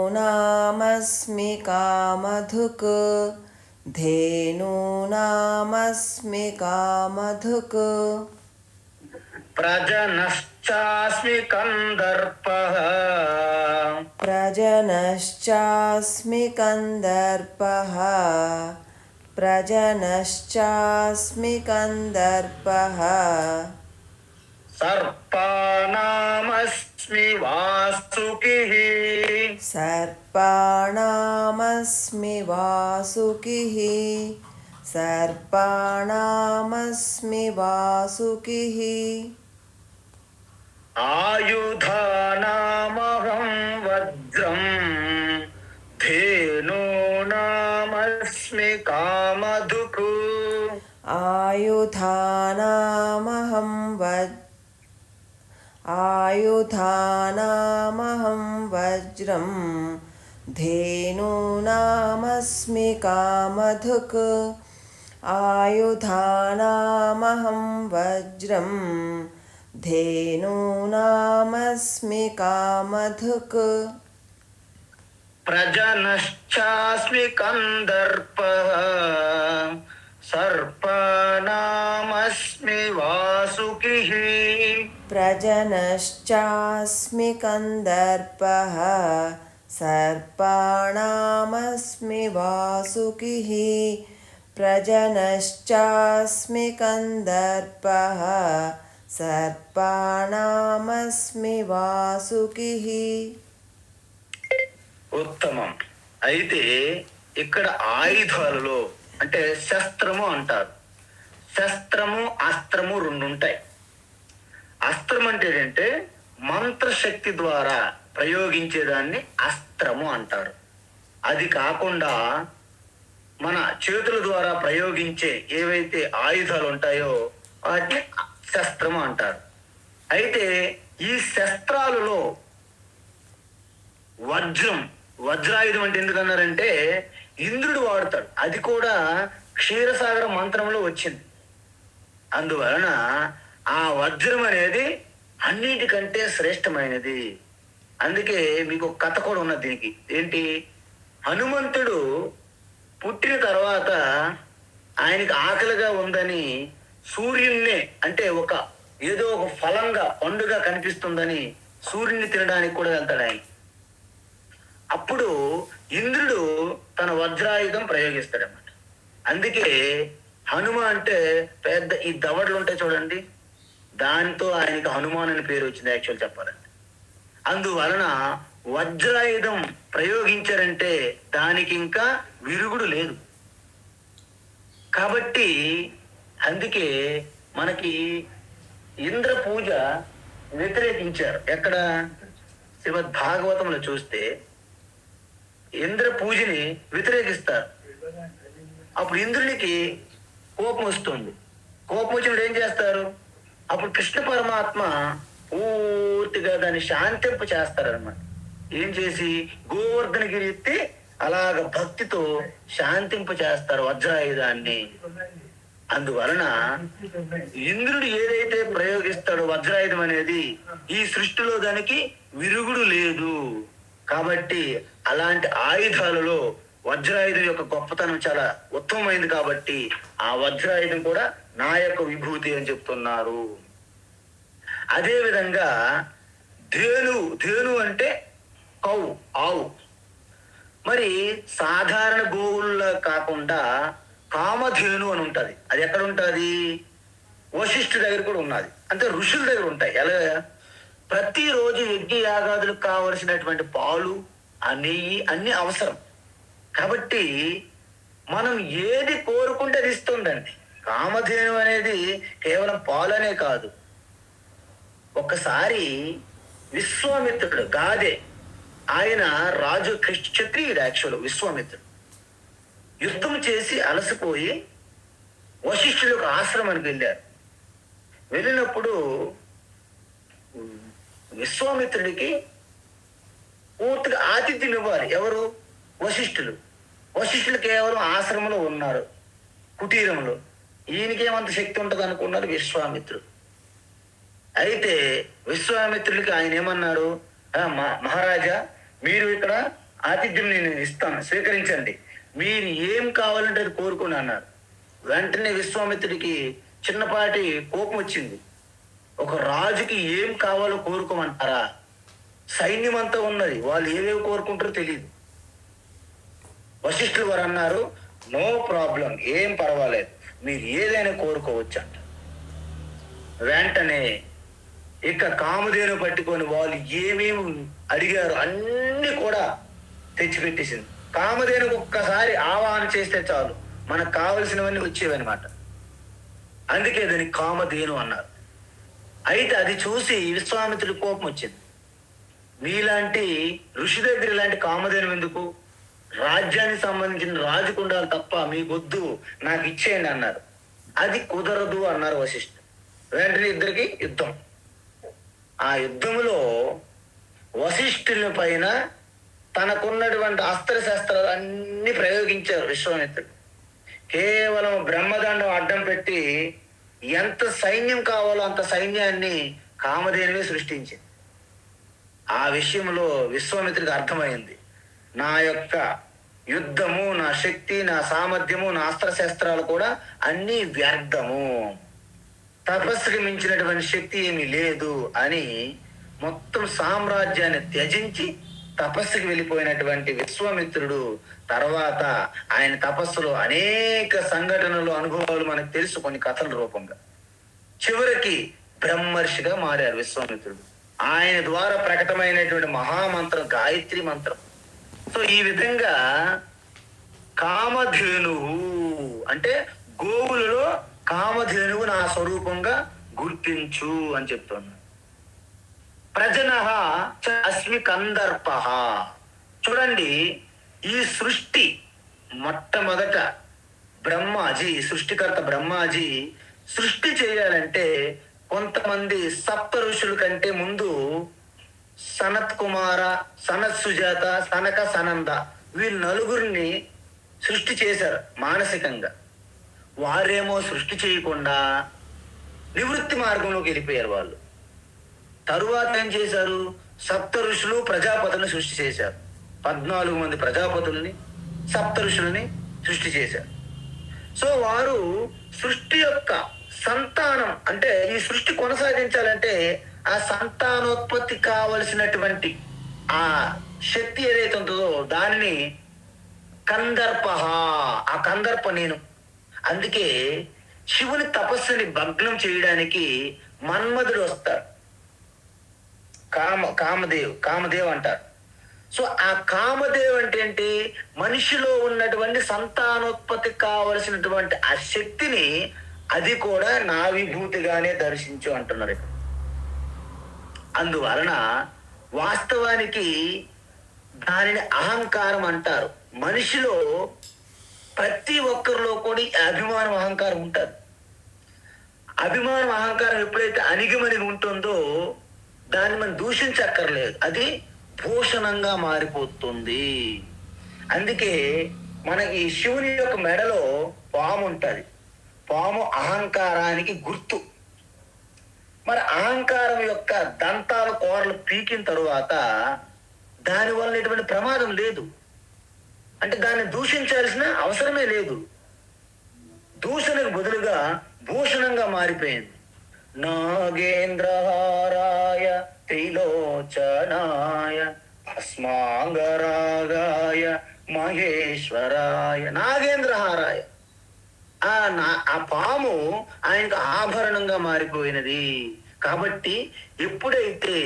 Speaker 2: కామధుక్. ధేనూనామస్మి కామధుక్.
Speaker 1: ప్రజనశ్చాస్మి కందర్పః.
Speaker 2: ప్రజనశ్చాస్మి కందర్పః. ప్రజనశ్చాస్మి కందర్పః.
Speaker 1: సర్పానామస్మి వాసుకిః.
Speaker 2: సర్పాణామస్మి వాసుకిః. సర్పాణామస్మి వాసుకిః.
Speaker 1: ఆయుధానామహం వజ్రం. ధేనూనామస్మి కామధుక్.
Speaker 2: ఆయుధానామహం ఆయుధానామహం వజ్రం. ధేనూనామస్మి కామధుక్. ఆయుధానామహం వజ్రం. ధేనూనామస్మి కామధుక్.
Speaker 1: ప్రజనశ్చాస్మి కందర్పః. సర్పానామస్మి వాసుకిః.
Speaker 2: ప్రజనశ్చాస్మి కందర్పః. సర్పాణామస్మి వాసుకిః. ప్రజనశ్చాస్మి కందర్పః. సర్పాణామస్మి వాసుకిః.
Speaker 1: ఉత్తమం. అయితే ఇక్కడ ఆయుధాలలో అంటే శస్త్రము అంటారు. శస్త్రము అస్త్రము 2 ఉంటాయి. అస్త్రం అంటే ఏంటంటే మంత్రశక్తి ద్వారా ప్రయోగించేదాన్ని అస్త్రము అంటారు. అది కాకుండా మన చేతుల ద్వారా ప్రయోగించే ఏవైతే ఆయుధాలు ఉంటాయో వాటిని శస్త్రము అంటారు. అయితే ఈ శస్త్రాలలో వజ్రాయుధం అంటే ఎందుకన్నారంటే ఇంద్రుడు వాడతాడు. అది కూడా క్షీరసాగర మంత్రంలో వచ్చింది. అందువలన ఆ వజ్రం అనేది అన్నిటికంటే శ్రేష్టమైనది. అందుకే మీకు ఒక కథ కూడా ఉన్నది దీనికి. ఏంటి? హనుమంతుడు పుట్టిన తర్వాత ఆయనకి ఆకలిగా ఉందని సూర్యున్నే, అంటే ఏదో ఒక ఫలంగా పండుగ కనిపిస్తుందని సూర్యుని తినడానికి కూడా వెళ్తాడు ఆయన. అప్పుడు ఇంద్రుడు తన వజ్రాయుధం ప్రయోగిస్తాడన్నమాట. అందుకే హనుమ అంటే పెద్ద ఈ దవడలు ఉంటాయి చూడండి, దాంతో ఆయనకి హనుమాన్ అని పేరు వచ్చింది యాక్చువల్ చెప్పాలంటే. అందువలన వజ్రాయుధం ప్రయోగించారంటే దానికి ఇంకా విరుగుడు లేదు. కాబట్టి అందుకే మనకి ఇంద్ర పూజ వ్యతిరేకించారు. ఎక్కడ? శ్రీమద్ భాగవతంలో చూస్తే ఇంద్ర పూజని వ్యతిరేకిస్తారు. అప్పుడు ఇంద్రునికి కోపం వస్తుంది. కోపం వచ్చినప్పుడు ఏం చేస్తారు? అప్పుడు కృష్ణ పరమాత్మ పూర్తిగా దాన్ని శాంతింప చేస్తారనమాట. ఏం చేసి గోవర్ధనగిరి ఎత్తి అలాగ భక్తితో శాంతింప చేస్తారు వజ్రాయుధాన్ని. అందువలన ఇంద్రుడు ఏదైతే ప్రయోగిస్తాడో వజ్రాయుధం అనేది ఈ సృష్టిలో దానికి విరుగుడు లేదు. కాబట్టి అలాంటి ఆయుధాలలో వజ్రాయుధం యొక్క గొప్పతనం చాలా ఉత్తమమైంది. కాబట్టి ఆ వజ్రాయుధం కూడా నా యొక్క విభూతి అని చెప్తున్నారు. అదే విధంగా ధేను అంటే ఆవు. మరి సాధారణ గోవుల్లో కాకుండా కామధేను అని ఉంటది. అది ఎక్కడ ఉంటది? వశిష్ఠు దగ్గర కూడా ఉన్నది. అంటే ఋషుల దగ్గర ఉంటాయి. ఎలా? ప్రతిరోజు యజ్ఞ యాగాదులకు కావలసినటువంటి పాలు, ఆ నెయ్యి అన్ని అవసరం. కాబట్టి మనం ఏది కోరుకుంటే అది ఇస్తుందండి. కామధేను అనేది కేవలం పాలనే కాదు. ఒక్కసారి విశ్వామిత్రుడు గాదే, ఆయన రాజు క్షత్రియుడు యాక్చువల్. విశ్వామిత్రుడు యుద్ధం చేసి అలసిపోయి వశిష్ఠుడు ఒక ఆశ్రమానికి వెళ్ళారు. వెళ్ళినప్పుడు విశ్వామిత్రుడికి పూర్తిగా ఆతిథ్యం ఇవ్వాలి. ఎవరు? వశిష్ఠులు. వశిష్ఠులు కేవలం ఆశ్రమంలో ఉన్నారు, కుటీరంలో. ఈయనకేమంత శక్తి ఉంటుంది అనుకున్నారు విశ్వామిత్రుడు. అయితే విశ్వామిత్రుడికి ఆయన ఏమన్నారు? మహారాజా, మీరు ఇక్కడ ఆతిథ్యం నేను ఇస్తాను, స్వీకరించండి, మీరు ఏం కావాలంటే అది కోరుకోండి అన్నారు. వెంటనే విశ్వామిత్రుడికి చిన్నపాటి కోపం వచ్చింది. ఒక రాజుకి ఏం కావాలో కోరుకోమంటారా? సైన్యం అంతా ఉన్నది, వాళ్ళు ఏవేవి కోరుకుంటారో తెలియదు. వశిష్ఠులు వారు అన్నారు, నో ప్రాబ్లం, ఏం పర్వాలేదు, మీరు ఏదైనా కోరుకోవచ్చు అంట. వెంటనే ఇక కామధేను పట్టుకొని వాళ్ళు ఏమేమి అడిగారు అన్ని కూడా తెచ్చిపెట్టేసింది. కామధేను ఒక్కసారి ఆవాహన చేస్తే చాలు మనకు కావలసినవన్నీ వచ్చేవన్నమాట. అందుకే దాన్ని కామధేను అన్నారు. అయితే అది చూసి విశ్వామిత్రుడి కోపం వచ్చింది. మీలాంటి ఋషి దగ్గర ఇలాంటి కామధేను ఎందుకు? రాజ్యానికి సంబంధించిన రాజుకు ఉండాలి తప్ప మీకొద్దు, నాకు ఇచ్చేయండి అన్నారు. అది కుదరదు అన్నారు వశిష్ఠుడు. వెంటనే ఇద్దరికి యుద్ధం. ఆ యుద్ధంలో వశిష్ఠుల పైన తనకున్నటువంటి అస్త్రశస్త్రాలు అన్ని ప్రయోగించారు విశ్వామిత్రుడు. కేవలం బ్రహ్మదండం అడ్డం పెట్టి ఎంత సైన్యం కావాలో అంత సైన్యాన్ని కామధేనువే సృష్టించింది. ఆ విషయంలో విశ్వామిత్రుడికి అర్థమైంది, నా యొక్క యుద్ధము, నా శక్తి, నా సామర్థ్యము, నా అస్త్రశస్త్రాలు కూడా అన్నీ వ్యర్థము, తపస్సుకి మించినటువంటి శక్తి ఏమీ లేదు అని మొత్తం సామ్రాజ్యాన్ని త్యజించి తపస్సుకి వెళ్ళిపోయినటువంటి విశ్వామిత్రుడు తర్వాత ఆయన తపస్సులో అనేక సంఘటనలు, అనుభవాలు మనకు తెలుసు కొన్ని కథల రూపంగా. చివరికి బ్రహ్మర్షిగా మారారు విశ్వామిత్రుడు. ఆయన ద్వారా ప్రకటమైనటువంటి మహామంత్రం గాయత్రి మంత్రం. సో ఈ విధంగా కామధేనువు అంటే గోవులలో కామధేనువు నా స్వరూపంగా గుర్తించు అని చెప్తున్నా. ప్రజనః అస్మి కందర్ప. చూడండి, ఈ సృష్టి మొట్టమొదట బ్రహ్మాజీ, సృష్టికర్త బ్రహ్మాజీ సృష్టి చేయాలంటే కొంతమంది సప్త ఋషుల కంటే ముందు సనత్ కుమార, సనత్ సుజాత, సనక, సనంద వీళ్ళు నలుగురిని సృష్టి చేశారు మానసికంగా. వారేమో సృష్టి చేయకుండా నివృత్తి మార్గంలోకి వెళ్ళిపోయారు వాళ్ళు. తరువాత ఏం చేశారు? సప్త ఋషులు ప్రజాపతుల్ని సృష్టి చేశారు. 14 మంది ప్రజాపతుల్ని, సప్త ఋషుల్ని సృష్టి చేశారు. సో వారు సృష్టి యొక్క సంతానం, అంటే ఈ సృష్టి కొనసాగించాలంటే ఆ సంతానోత్పత్తి కావలసినటువంటి ఆ శక్తి ఏదైతే ఉంటుందో దానిని కందర్ప, ఆ కందర్ప నేను. అందుకే శివుని తపస్సుని భగ్నం చేయడానికి మన్మధుడు వస్తాడు. కామదేవ్ అంటారు. సో ఆ కామదేవ్ అంటే ఏంటి? మనిషిలో ఉన్నటువంటి సంతానోత్పత్తి కావలసినటువంటి ఆ శక్తిని అది కూడా నా విభూతిగానే దర్శించు అంటున్నారు. అందువలన వాస్తవానికి దానిని అహంకారం అంటారు. మనిషిలో ప్రతి ఒక్కరిలో కూడా ఈ అభిమానం, అహంకారం ఉంటుంది. అభిమానం, అహంకారం ఎప్పుడైతే అణిగిమణిగి ఉంటుందో దాన్ని మనం దూషించక్కర్లేదు, అది భూషణంగా మారిపోతుంది. అందుకే మనకి శివుని యొక్క మెడలో పాము ఉంటుంది. పాము అహంకారానికి గుర్తు. మరి అహంకారం యొక్క దంతాలు, కోరలు పీకిన తరువాత దానివల్ల ఎటువంటి ప్రమాదం లేదు. అంటే దాన్ని దూషించాల్సిన అవసరమే లేదు. దూషణకు బదులుగా భూషణంగా మారిపోయింది. నాగేంద్రహారాయ త్రిలోచనాయ భస్మాంగరాగాయ మహేశ్వరాయ. నాగేంద్రహారాయ, ఆ పాము ఆయనకు ఆభరణంగా మారిపోయినది. కాబట్టి ఎప్పుడైతే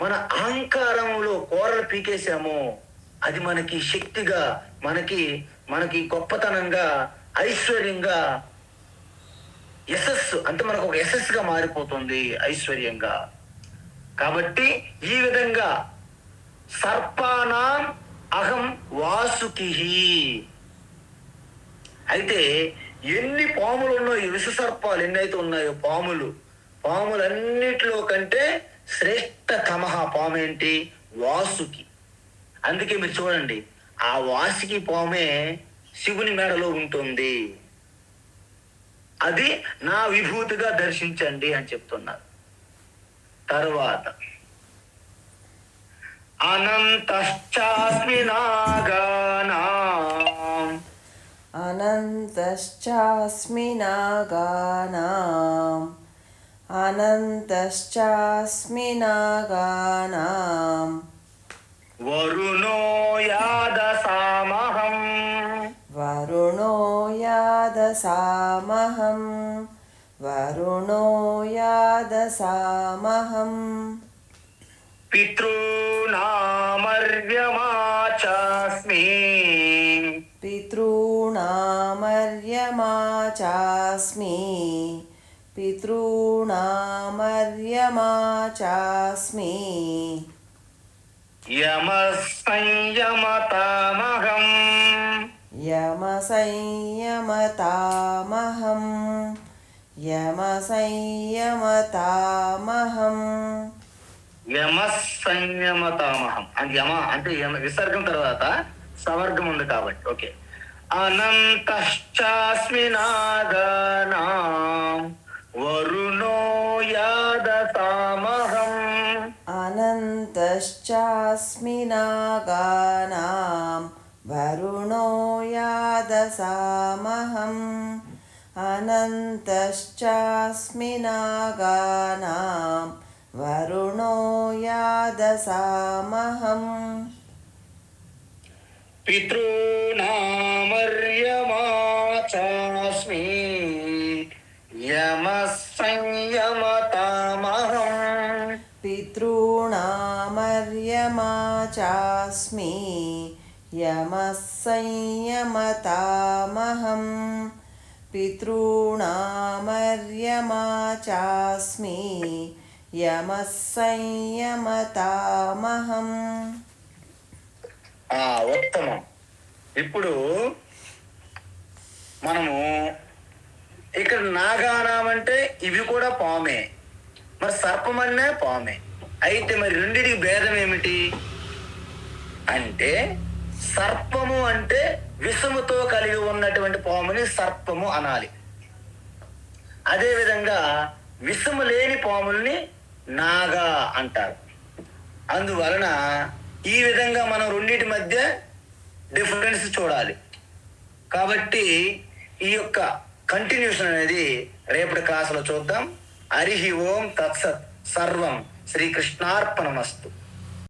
Speaker 1: మన అహంకారంలో కోరలు పీకేశామో అది మనకి శక్తిగా, మనకి గొప్పతనంగా, ఐశ్వర్యంగా, యశస్సు అంటే మనకు ఒక యశస్సుగా మారిపోతుంది, ఐశ్వర్యంగా. కాబట్టి ఈ విధంగా సర్పానాం అహం వాసుకిహి. అయితే ఎన్ని పాములు ఉన్నాయో, విష సర్పాలు ఎన్నైతే ఉన్నాయో, పాములన్నిటిలో కంటే శ్రేష్టతమః పాము ఏంటి? వాసుకి. అందుకే మీరు చూడండి, ఆ వాసుకి పామే శివుని మెడలో ఉంటుంది. అది నా విభూతిగా దర్శించండి అని చెప్తున్నారు. తరువాత అనంతశ్చాస్మి నాగానాం,
Speaker 2: అనంతశ్చాస్మి నాగానాం, అనంతశ్చాస్మి నాగానాం,
Speaker 1: వరుణో యాదసామహం,
Speaker 2: వరుణో యాదసామహం, వరుణో యాదసామహం,
Speaker 1: పితॄణామర్యమాచాస్మి,
Speaker 2: పితॄణామర్యమాచాస్మి, పితॄణామర్యమాచాస్మి,
Speaker 1: యమసంయమతామహం,
Speaker 2: యమసంయమతామహం, యమసంయమతామహం,
Speaker 1: యమసంయమతామహం. అంటే యమ అంటే విసర్గం తర్వాత సవర్గం ఉంది కాబట్టి ఓకే. అనంతశ్చాస్మి నాగానాం, వరుణో యాదసామహం,
Speaker 2: అనంతశ్చాస్మి నాగానాం, వరుణో యాదసామహం, అనంతశ్చాస్మి నాగానాం, వరుణో యాదసామహం,
Speaker 1: పితॄణామర్యమాచాస్మి, యమసంయమతామహం,
Speaker 2: పితॄణామర్యమాచాస్మి, యమసంయమతామహం, పితॄణామర్యమాచాస్మి, యమసంయమతామహం.
Speaker 1: ఉత్తమం. ఇప్పుడు మనము ఇక్కడ నాగానాం అంటే ఇవి కూడా పామే, మరి సర్పమన్నా పామే. అయితే మరి రెండిటికి భేదం ఏమిటి అంటే, సర్పము అంటే విషముతో కలిగి ఉన్నటువంటి పాముని సర్పము అనాలి. అదేవిధంగా విషము లేని పాముల్ని నాగా అంటారు. అందువలన ఈ విధంగా మనం రెండింటి మధ్య డిఫరెన్స్ చూడాలి. కాబట్టి ఈ యొక్క కంటిన్యూషన్ అనేది రేపటి క్లాసులో చూద్దాం. హరి ఓం తత్సత్. సర్వం శ్రీకృష్ణార్పణమస్తు.